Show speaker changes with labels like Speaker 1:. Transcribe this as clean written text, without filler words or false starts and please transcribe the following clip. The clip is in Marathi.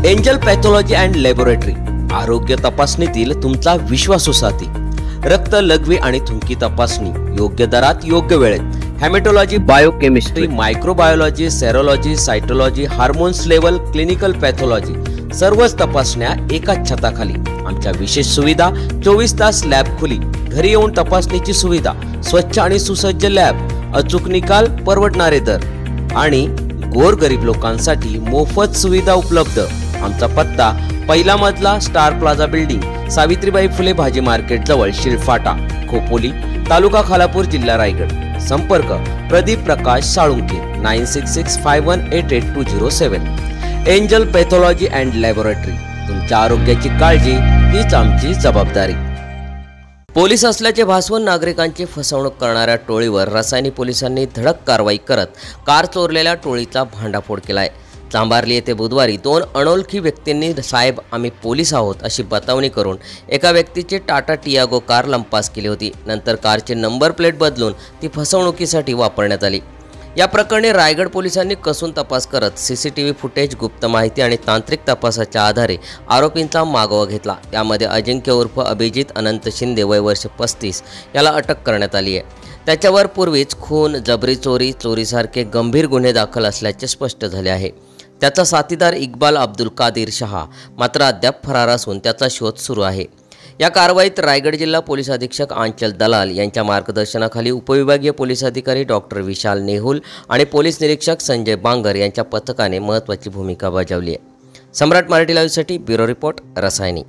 Speaker 1: एंजल पॅथॉलॉजी अँड लॅबोरेटरी आरोग्य तपासणीतील तुमचा विश्वासू साथी। रक्त, लघवी आणि थुंकी तपासणी योग्य दरात योग्य वेळेत। Haematology, biochemistry, microbiology, serology, cytology, hormones level, clinical pathology सर्वच तपासण्या एकाच छताखाली। आमच्या विशेष सुविधा 24 तास लॅब खुली, घरी येऊन तपासणीची सुविधा, स्वच्छ आणि सुसज्ज लॅब, अचूक निकाल, परवडणारे दर आणि गोरगरीब लोकांसाठी मोफत सुविधा उपलब्ध। आमचा पत्ता पहिला मजला, star plaza building, Savitribai Phule भाजी मार्केट जवळ, शिळफाटा, खोपोली, तालुका खालापूर, जिल्हा रायगड। संपर्क Pradeep Prakash Salunke 9665188207। Angel pathology and laboratory, तुमच्या आरोग्याची काळजी हीच आमची जबाबदारी। पोलीस असल्याचे भासवून नागरिकांची फसवणूक करणाऱ्या टोळीवर रसायनी पोलिसांनी धडक कारवाई करत कार चोरलेल्या टोळीचा भांडाफोड केलाय। चांभारली येथे बुधवारी 2 अनोळखी व्यक्तींनी साहेब आम्ही पोलीस आहोत अशी बतावणी करून एका व्यक्तीची टाटा टियागो कार लंपास केली होती। नंतर कारचे नंबर प्लेट बदलून ती फसवणुकीसाठी वापरण्यात आली। या प्रकरणी रायगड पोलिसांनी कसून तपास करत सीसीटीव्ही फुटेज, गुप्त माहिती आणि तांत्रिक तपासाच्या आधारे आरोपींचा मागोवा घेतला। यामध्ये अजिंक्य उर्फ अभिजित अनंत शिंदे वय वर्ष 35 याला अटक करण्यात आली आहे। त्याच्यावर पूर्वीच खून, जबरी चोरी, चोरीसारखे गंभीर गुन्हे दाखल असल्याचे स्पष्ट झाले आहे। त्याचा साथीदार इक्बाल अब्दुल कादिर शहा मात्र अद्याप फरार असून त्याचा शोध सुरू आहे। या कारवाईत रायगड जिल्हा पोलीस अधीक्षक आंचल दलाल यांच्या मार्गदर्शनाखाली उपविभागीय पोलीस अधिकारी डॉक्टर विशाल नेहुल आणि पोलीस निरीक्षक संजय बांगर यांच्या पथकाने महत्त्वाची भूमिका बजावली आहे। सम्राट मराठी लाईव्हसाठी ब्युरो रिपोर्ट, रसायनी।